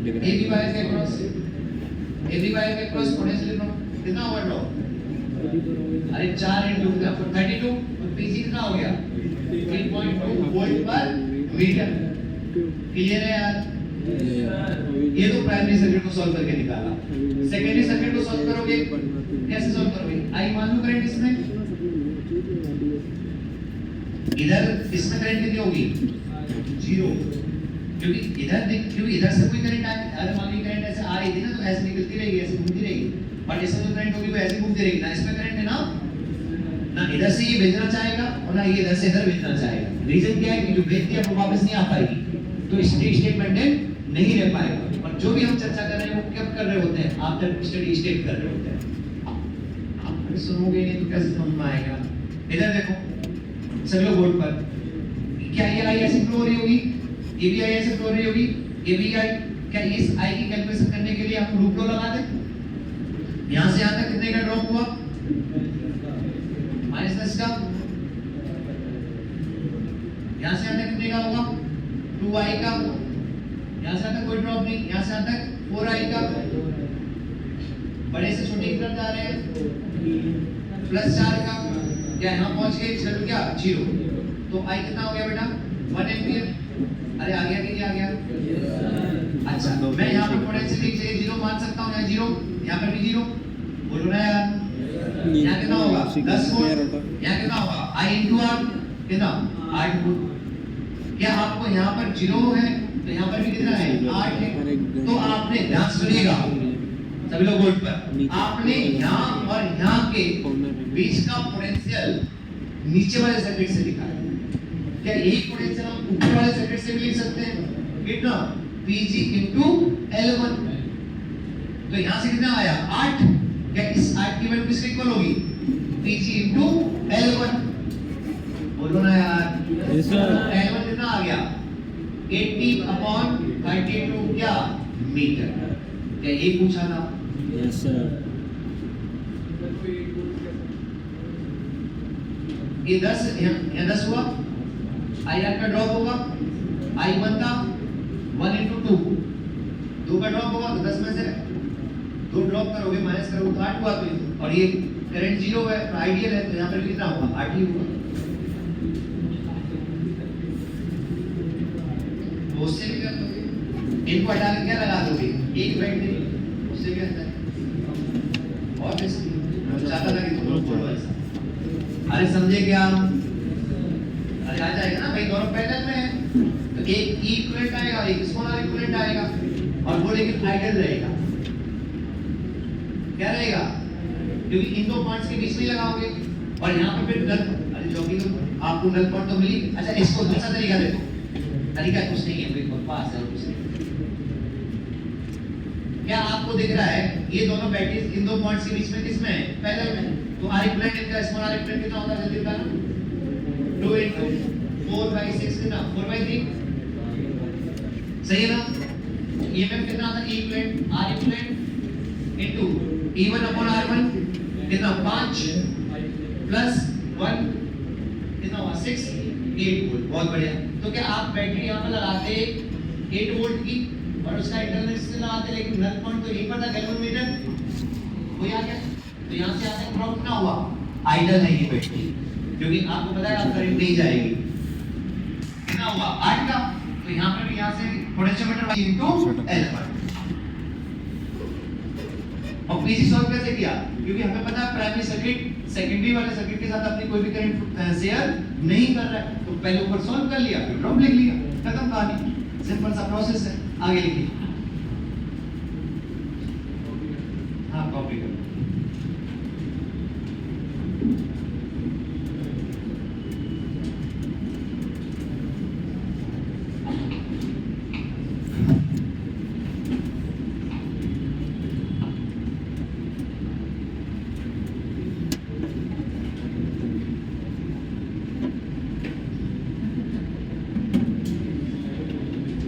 A: AB वायर के क्रॉस पोटेंशियल ड्रॉप कितना होगा ड्रॉप? अरे 4 into 32, तो पीसी कितना हो गया? 3.2 वोल्ट पर मीटर। क्लियर है यार? ये तो प्राइमरी सर्किट को सॉल्व करके निकाला। सेकेंडरी सर्किट को सॉल्व करोगे, कैसे सॉल्व करोगे? आई मान लो करंट इसमें, इधर इसमें करंट कितनी होगी? 0, क्योंकि इधर से कोई करंट अगर मान ली करंट ऐसे आ रही थी ना, तो ऐसे निकलती रहेगी, ऐसे घूमती रहेगी, बट इसमें जो करंट होगी वो ऐसे घूमती रहेगी ना, इसमें करंट है ना, ना इधर से ये भेजना चाहेगा और ना ये इधर से इधर भेजना चाहेगा। रीजन क्या है कि जो भेजती है वो वापस नहीं आ पाएगी, तो स्टेट मेंटेन नहीं रह पाएगा। और जो भी हम चर्चा कर रहे हैं वो कब कर रहे होते हैं, आफ्टर स्टडी स्टेट कर रहे होते हैं। आप सुनोगे नहीं तो कैसे समझ में आएगा। इधर देखो सभी लोग बोर्ड पर, क्या ये आई ऐसे फ्लो हो रही होगी, ये भी आई ऐसे फ्लो हो रही होगी, ये भी आई। क्या इस आई की कैलकुलेशन करने के लिए हम लूप लो लगा दें? यहां से यहां तक कितने का ड्रॉप हुआ, माइनस का। यहां से यहां तक कितने का होगा, 2i का। यहां से यहां तक कोई ड्रॉप नहीं, यहां से यहां तक 4i का। बड़े से छोटे की तरफ जा रहे हैं, +4 का। क्या यहां पहुंच गए, चलो क्या 0, तो i कितना हो गया बेटा, 1 एम्पियर। अरे आ गया कि नहीं आ गया? अच्छा, मैं यहाँ पर पोटेंशियल की जगह 0 मान सकता हूँ, यहाँ 0, यहाँ पर भी 0। बोलो ना यार, यहाँ कितना होगा 10 वोल्ट, यहाँ कितना होगा I into R, कितना 8 वोल्ट। क्या आपको यहाँ पर 0 है तो यहाँ पर भी कितना है 8 है। तो आपने ध्यान सुनिएगा सभी लोग बोर्ड पर, आपने यहाँ और यहाँ के बीच का पोटेंशियल नीचे वाले सर्किट से लिखा है। क्या यही पोटेंशियल हम ऊपर वाले सर्किट से भी लिख सकते हैं, कितना Pg into L1। तो यहाँ से कितना आया 8। क्या इस 8 की वैल्यू किसके इक्वल होगी, Pg into L1। बोलो ना यार, L1 कितना आ गया 80/32 क्या मीटर। क्या ये पूछा था?
B: Yes sir.
A: ये 10 यहाँ 10 हुआ, IR का ड्रॉप होगा, I1 का 1 into 2, 2 का ड्रॉप होगा तो 10 में से 2 ड्रॉप करोगे माइनस करोगे तो 8 हुआ। तो और ये करंट 0 है तो आइडियल है, तो यहाँ पर कितना होगा 8 ही होगा। तो उससे भी कर दोगे, इनको हटा के क्या लगा दोगे, एक बैटरी, उससे भी आता है। और मैं चाहता था कि तुम लोग बोलो ऐसा। अरे समझे क्या? अरे आ जाएगा ना भाई, दोनों पैरेलल में है तो एक ई इक्विवेलेंट आएगा, एक स्मॉलर इक्विवेलेंट आएगा, और वो लेकिन आइडियल रहेगा। क्या रहेगा? क्योंकि इन दो पॉइंट्स के बीच में लगाओगे और यहाँ पर फिर नल, अरे जो भी तो आपको नल पॉइंट तो मिली। अच्छा इसको दूसरा तरीका देखो, तरीका कुछ नहीं है, बिल्कुल पास है कुछ नहीं। क्या आपको दिख रहा है ये दोनों बैटरीज इन दो पॉइंट्स के बीच में किसमें है, पैरेलल में। तो आर इक्विवेलेंट इनका स्मॉलर इक्विवेलेंट कितना होता है जल्दी बताना, 2 into 4/6 कितना 4/3, सही है ना। ईएमएफ कितना आता है, E equivalent R equivalent into E1/R1 कितना 5 प्लस 1 कितना हुआ 6, 8 वोल्ट। बहुत बढ़िया। तो क्या आप बैटरी यहाँ पर लगाते 8 वोल्ट की और उसका इंटरनल रेजिस्टेंस लगाते, लेकिन नल पॉइंट तो यहीं पर था, गैल्वेनोमीटर वही आ गया। तो यहाँ से आते ड्रॉप कितना हुआ, आइडियल है ये बैटरी, क्योंकि आपको पता है आप करंट नहीं जाएगी। कितना हुआ 8 का, तो यहाँ पर भी यहाँ से पोटेंशियोमीटर इनटू L1। और पीसी सॉल्व कैसे किया, क्योंकि हमें पता है प्राइमरी सर्किट सेकेंडरी वाले सर्किट के साथ अपनी कोई भी करंट शेयर नहीं कर रहा है, तो पहले ऊपर सॉल्व कर लिया फिर ड्रॉप लिख लिया, खत्म कहानी। सिंपल सा प्रोसेस है। आगे लिखिए, हाँ कॉपी करो।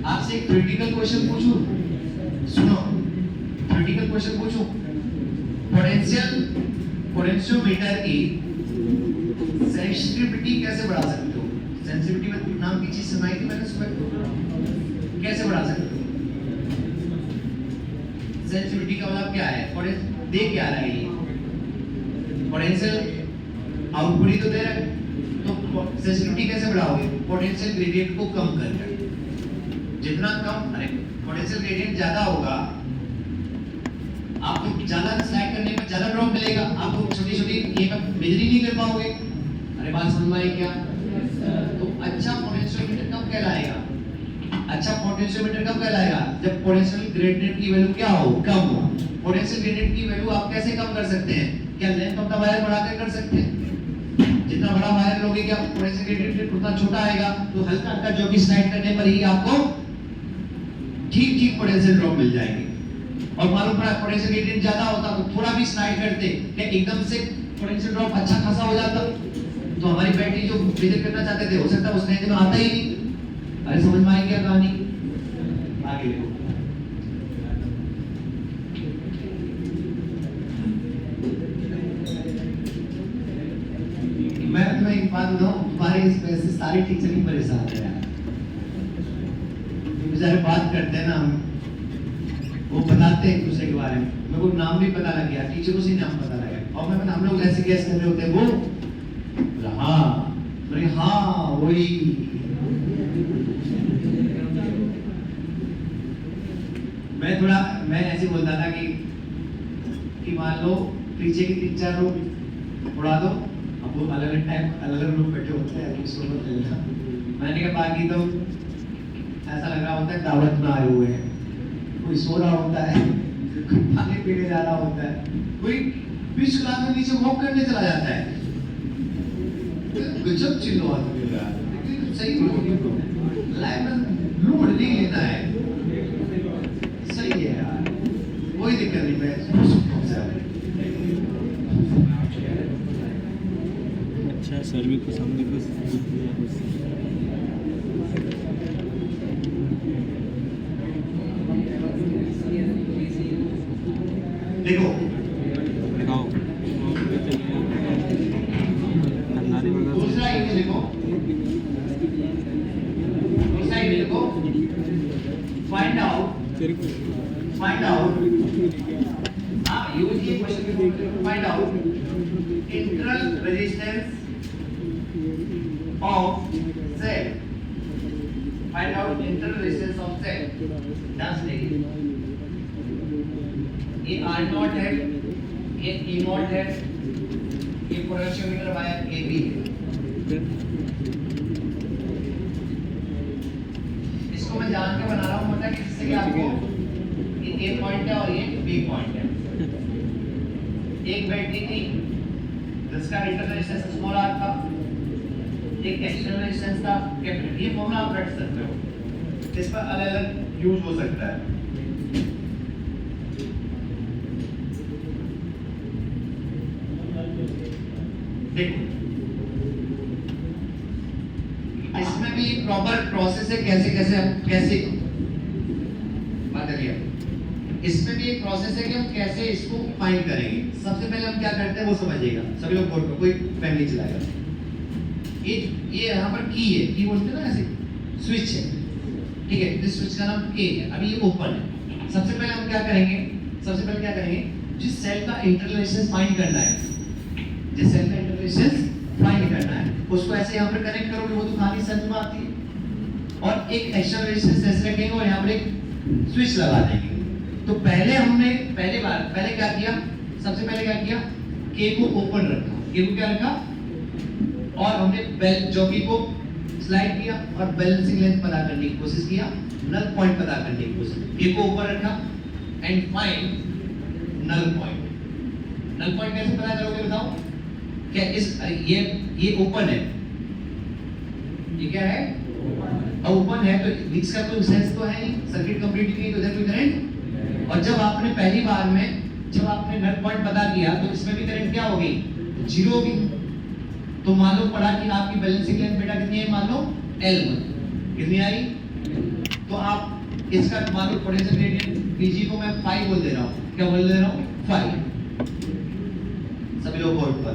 A: आपसे एक थ्योरेटिकल क्वेश्चन पूछूं, सुनो थ्योरेटिकल क्वेश्चन पूछूं। पोटेंशियोमीटर की सेंसिटिविटी कैसे बढ़ा सकते हो? सेंसिटिविटी में नाम की चीज सुनाई थी मैंने सुबह, कैसे बढ़ा सकते हो? सेंसिटिविटी का मतलब क्या है, दे क्या रहा है ये पोटेंशियल आउटपुट ही तो दे रहा है, तो सेंसिटिविटी कैसे बढ़ाओगे, पोटेंशियल ग्रेडियंट को कम करके। जितना कम, अरे पोटेंशियल ग्रेडियंट ज्यादा होगा आपको ज्यादा स्लाइड करने में ज्यादा ड्रॉप मिलेगा, आपको छोटी छोटी ये मेजर ही नहीं कर पाओगे। अरे बात समझ में आई क्या? तो अच्छा पोटेंशियोमीटर कब कहलाएगा, अच्छा पोटेंशियोमीटर कब कहलाएगा, जब पोटेंशियल ग्रेडियंट की वैल्यू क्या हो, कम हो। पोटेंशियल ग्रेडियंट की वैल्यू आप कैसे कम कर सकते हैं, क्या लेंथ ऑफ द वायर बढ़ाकर कर सकते हैं? जितना बड़ा वायर लोगे क्या पोटेंशियल ग्रेडियंट उतना छोटा आएगा, तो हल्का हल्का जो भी स्लाइड करने पर ही आपको ठीक ठीक पोटेंशियल ड्रॉप मिल जाएगी। और मालूम पड़ा पोटेंशियल ग्रेडियंट ज्यादा होता तो थोड़ा भी स्लाइड करते क्या एकदम से पोटेंशियल ड्रॉप अच्छा खासा हो जाता, तो हमारी बैटरी जो मेजर करना चाहते थे हो सकता है उस रेंज में आता ही नहीं। अरे समझ में आई क्या कहानी? आगे देखो, मैं तुम्हें एक बात बताऊं, तुम्हारे इस वजह से सारे टीचर ही परेशान है यार। बेचारे बात करते हैं ना, हम वो बताते हैं एक दूसरे के बारे में, मेरे को नाम भी पता लग गया, टीचरों से नाम पता लग गया, और मैं हम लोग ऐसे गैस कर रहे होते हैं वो हाँ वही। मैं ऐसे बोलता था कि मान लो पीछे की 3-4 लोग उड़ा दो, अब वो अलग अलग टाइम अलग अलग लोग बैठे होते हैं, किसी को मत लेना। मैंने कहा बाकी तो ऐसा लग रहा होता है दावत में आए हुए हैं, कोई सो रहा होता है, कोई पानी पीने जा रहा होता है, कोई बीच क्लास में नीचे वॉक करने चला जाता है। गजब चिल्लो आदमी यार, लेकिन सही लाइफ में लोड नहीं लेना है, सही है यार, कोई दिक्कत नहीं। मैं
B: अच्छा सर भी कुछ सामने कुछ
A: देखो
B: दिखाओ
A: दूसरा इमेज देखो, दूसरा इमेज देखो, फाइंड आउट यूज ये question, find out internal resistance of Z, find out internal resistance of Z। ध्यान से देखिए, ये R0 है, ये E0 है, ये पोटेंशियोमीटर वायर AB है। इसको मैं जान के बना रहा हूँ मतलब कि जिससे कि आपको ये A पॉइंट है और ये B पॉइंट है। एक बैटरी थी जिसका इंटरनल रेजिस्टेंस स्मॉल r था, एक एक्सटर्नल रेजिस्टेंस था कैपिटल। ये फॉर्मूला आप रट सकते हो, इस पर अलग अलग यूज हो सकता है। देखो इसमें भी प्रॉपर प्रोसेस है, कैसे बात करिए, इसमें भी एक प्रोसेस है कि हम कैसे इसको फाइंड करेंगे। सबसे पहले हम क्या करते हैं वो समझिएगा, सभी लोग बोर्ड पर कोई पेन नहीं चलाएगा। ये यहाँ पर की है, की बोलते हैं ना ऐसे, स्विच है, ठीक है, इस स्विच का नाम के है, अभी ये ओपन है। सबसे पहले हम क्या करेंगे, जिस सेल का इंटरनल रेजिस्टेंस फाइंड करना है, उसको ऐसे यहाँ पर कनेक्ट करोगे, वो तो खाली समझ में आती है। और एक एक्सटर्नल रेजिस्टेंस ऐसे रखेंगे और यहाँ पर एक स्विच लगा देंगे। तो पहले हमने सबसे पहले क्या किया, के को ओपन रखा, के को क्या रखा, और हमने बेल जॉकी को स्लाइड किया और बैलेंसिंग लेंथ पता करने की कोशिश किया, नल पॉइंट पता करने की कोशिश, के को ऊपर रखा and find null point. Null point कैसे पता करोगे बताओ? क्या ये ओपन है, ये क्या है, ओपन है, तो इसका कोई सेंस तो है नहीं, सर्किट कंप्लीट नहीं, तो इधर कोई करंट। और जब आपने पहली बार में नल पॉइंट पता किया तो इसमें भी करंट क्या होगी, 0 होगी। तो मालूम पड़ा कि आपकी बैलेंसिंग लेंथ बेटा कितनी है, मान लो L1 कितनी आई, तो आप इसका मालूम पोटेंशियल ग्रेडियंट Pg को मैं 5 बोल दे रहा हूँ, क्या बोल दे रहा हूँ, 5। सभी लोग बोर्ड पर,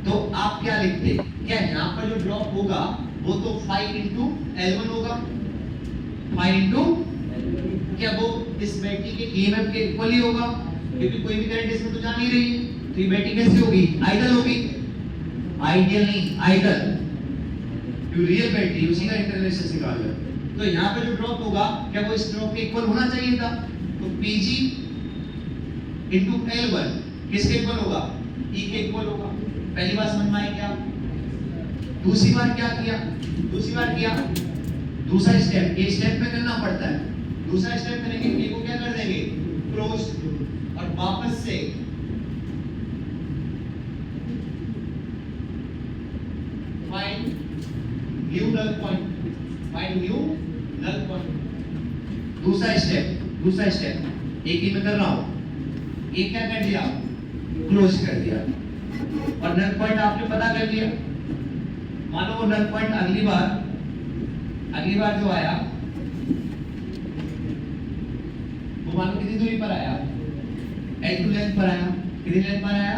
A: तो आप क्या लिखते, क्या यहाँ पर जो ड्रॉप होगा वो तो 5 into L1 होगा, 5 into क्या वो इस बैटरी के EMF के इक्वल ही होगा, क्योंकि कोई भी करंट इसमें तो जा नहीं रही है, तो ये बैटरी कैसे होगी, आइडल होगी, आइडियल नहीं आइडल, जो रियल बैटरी उसी का इंटरनल रेजिस्टेंस निकाल लो। तो यहाँ पे जो ड्रॉप होगा क्या वो इस ड्रॉप के इक्वल होना चाहिए था, तो Pg into L1 किसके इक्वल होगा, E के इक्वल होगा। पहली बार समझ में आई क्या? दूसरी बार क्या किया, दूसरा स्टेप, ये स्टेप में करना पड़ता है, दूसरा स्टेप करेंगे, ए को क्या कर देंगे, क्लोज, और वापस से find new null point, find new null point. दूसरा स्टेप एक ही मैं कर रहा हूं, ये क्या कर दिया, क्लोज कर दिया और नल पॉइंट आपने पता कर लिया। मानो वो नल पॉइंट अगली बार जो आया वो मानो कितनी दूरी पर आया, L2 लेंथ पर आया, कितनी लेंथ पर आया।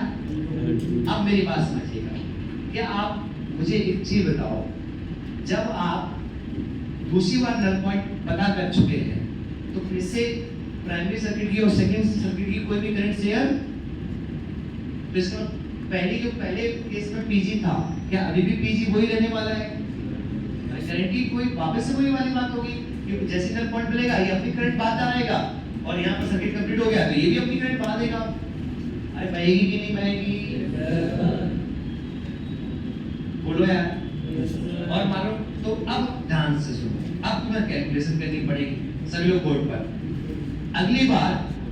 A: अब मेरी बात समझिएगा, क्या आप मुझे एक चीज बताओ, जब आप दूसरी बार नल पॉइंट पता कर चुके हैं तो फिर से प्राइमरी सर्किट की और सेकेंड सर्किट की कोई भी करंट शेयर, पहले केस में पीजी था, क्या अभी भी पीजी वही रहने वाला है। करंट की कोई वापस से वही वाली बात होगी कि जैसे नल पॉइंट मिलेगा ये अपनी करंट बाहर आएगा और यहाँ पर सर्किट कंप्लीट हो गया तो ये भी अपनी करंट बढ़ा देगा। अरे बहेगी कि नहीं बहेगी, बोलो यार। और मानो तो अब ध्यान से सुनो, अब तुम्हें कैलकुलेशन करनी पड़ेगी सभी लोग बोर्ड पर। अगली बार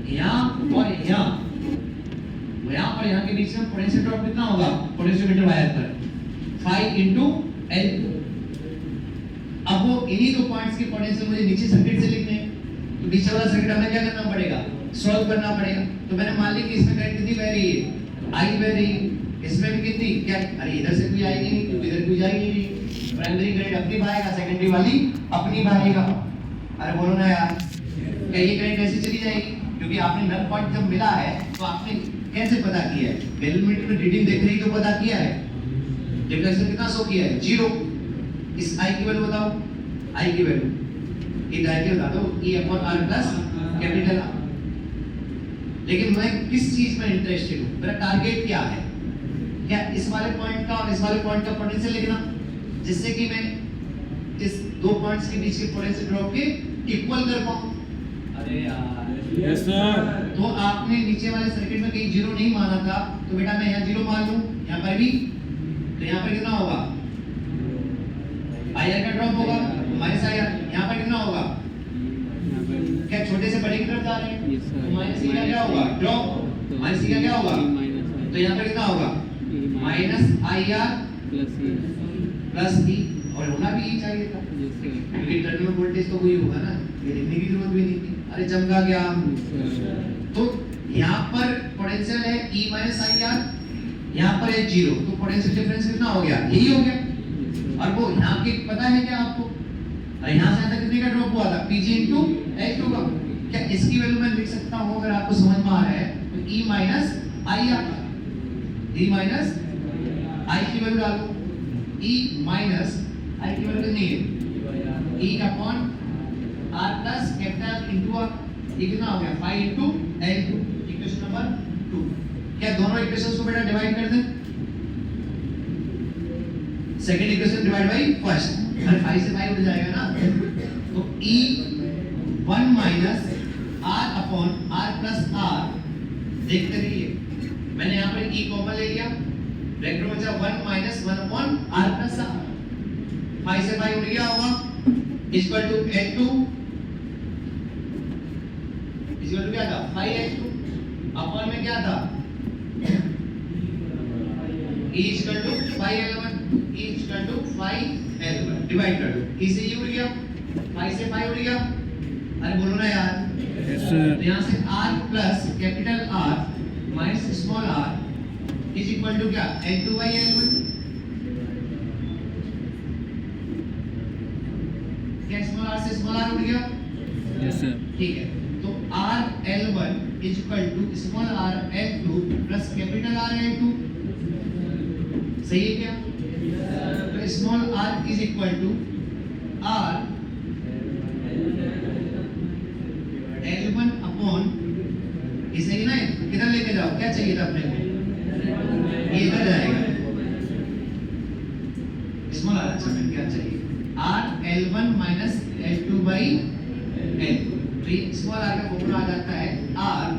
A: यहाँ और यहाँ के बीच में पोटेंशियल ड्रॉप कितना होगा, पोटेंशियोमीटर वायर पर 5 into L2। अब वो इन्हीं दो पॉइंट्स के पोटेंशियल मुझे नीचे सर्किट से लिखने हैं, तो नीचे वाला सर्किट हमें क्या करना पड़ेगा, सॉल्व करना पड़ेगा। तो मैंने मान ली कि इसमें करंट कितनी बह रही है, I बह रही है, इसमें भी कितनी, क्या अरे इधर से कोई आएगी नहीं क्योंकि इधर कोई जाएगी नहीं, प्राइमरी करंट अपनी बहाएगा, सेकेंडरी वाली अपनी बहाएगा। अरे बोलो ना यार, क्या ये करंट ऐसे चली जाएगी, क्योंकि आपने नल पॉइंट जब मिला है तो आपने कैसे पता किया है, बैरोमीटर में रीडिंग देख रही तो पता किया है, डिफ्लेक्शन कितना शो किया है, 0। इस I की वैल्यू बताओ, I की वैल्यू ये डायरेक्टली बता दो, E/R प्लस कैपिटल R। लेकिन मैं किस चीज में इंटरेस्टेड हूं, मेरा टारगेट क्या है, क्या इस वाले पॉइंट का और इस वाले पॉइंट का पोटेंशियल लिखना, जिससे कि मैं इस दो पॉइंट्स के बीच के पोटेंशियल ड्रॉप के इक्वल कर पाऊं। अरे यार
B: यस सर।
A: तो आपने नीचे वाले सर्किट में कहीं 0 नहीं माना था, तो बेटा मैं यहाँ 0 मान लूं, यहाँ पर भी, तो यहाँ पर कितना होगा, IR का ड्रॉप होगा माइनस IR, यहाँ पर कितना होगा, क्या छोटे से बड़े की तरफ जा रहे हैं, तो माइनस का क्या होगा, ड्रॉप, माइनस का क्या होगा, तो यहाँ पर कितना होगा, माइनस IR प्लस E, और होना भी यही चाहिए था क्योंकि टर्मिनल वोल्टेज तो वही होगा ना, ये लिखने की जरूरत भी नहीं थी। अरे चमका गया। तो यहाँ पर पोटेंशियल है E माइनस IR, यहाँ पर है 0, तो पोटेंशियल डिफरेंस कितना हो गया, यही हो गया। और वो यहाँ की पता है क्या आपको, अरे यहाँ से यहाँ तक कितने का ड्रॉप हुआ था, PG into H2 का। क्या इसकी वैल्यू मैं लिख सकता हूँ, अगर आपको समझ में आ रहा है तो E minus IR, E minus I की वैल्यू डालो, E माइनस I की वैल्यू कितनी है, E upon R plus capital into R, ये कितना हो गया 5 into L2, इक्वेशन नंबर 2। क्या दोनों इक्वेशंस को बेटा डिवाइड कर दें, second equation divide by first, अरे 5 से 5 उठ जाएगा ना, तो E1 minus R upon R plus R, देखते रहिए मैंने यहाँ पर E कॉमन ले लिया, ब्रैकेट में बचा 1 minus 1 upon R plus R, 5 से 5 उठ गया होगा, equal to L2 equal to क्या था 5L2 अपॉन में क्या था E equal to 5L1, E equal to 5L1, divide कर दो, E से E उड़ गया, 5 से 5 उड़ गया, अरे बोलो ना यार।
B: Yes sir.
A: तो यहाँ से R plus capital R minus small r is equal to क्या L2 by L1, क्या स्मॉल r से स्मॉल r उड़ गया,
B: यस सर।
A: ठीक है। तो R L1 is equal to small r L2 plus capital R L2, सही है क्या? तो small r is equal to R L1 upon, इसे ही ना किधर लेके जाओ, क्या चाहिए था अपने को, ये इधर जाएगा स्मॉल r, अच्छा मैं क्या चाहिए R L1 minus L2 by L2, तो ये स्मॉल r का फॉर्मूला आ जाता है R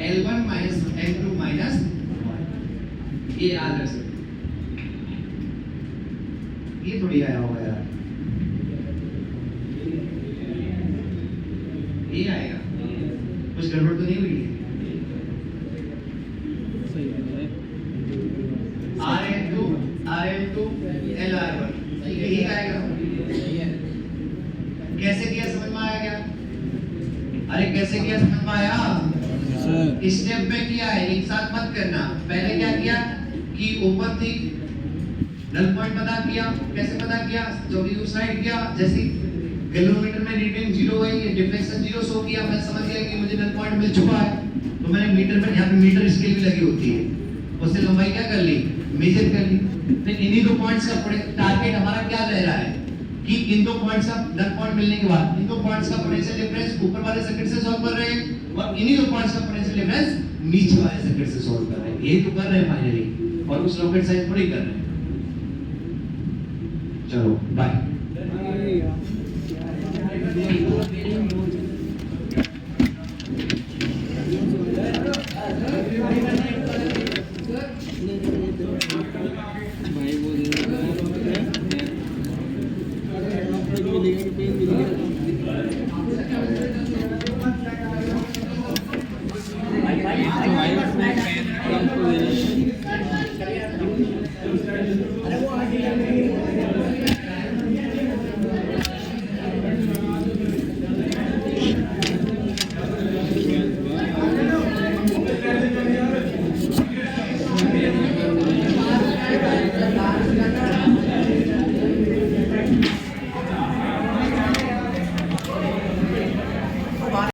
A: L1 minus L2 minus, ये याद रख सकते, ये थोड़ी आया होगा यार, ये आएगा, कुछ गड़बड़ तो नहीं हुई है?
B: सही है।
A: R L2 into LR1 यही आएगा। कैसे किया समझ में आया क्या? अरे कैसे किया समझ में आया? स्टेप में किया है, एक साथ मत करना। पहले क्या किया कि ऊपर थी नल पॉइंट पता किया। कैसे पता किया? जो भी उस साइड किया, जैसे गैल्वेनोमीटर में रीडिंग 0 है, ये डिफ्लेक्शन 0 शो किया, मैं समझ गया कि मुझे नल पॉइंट मिल चुका है। तो मैंने मीटर में, यहाँ पे मीटर स्केल भी लगी होती है, उससे लंबाई क्या कर ली, मेजर कर ली। फिर इन्हीं दो पॉइंट्स का टारगेट हमारा क्या रह रहा है कि इन दो पॉइंट्स का नल पॉइंट मिलने के बाद इन दो पॉइंट्स का पोटेंशियल डिफरेंस ऊपर वाले सर्किट से सॉल्व कर रहे हैं और इन्हीं दो पॉइंट्स का पोटेंशियल डिफरेंस नीचे वाले सर्किट से सॉल्व कर रहे हैं। यही तो कर रहे हैं फाइनली, और उस रॉकेट साइंस थोड़ी कर रहे हैं। चलो बाय।
B: भाई वो दे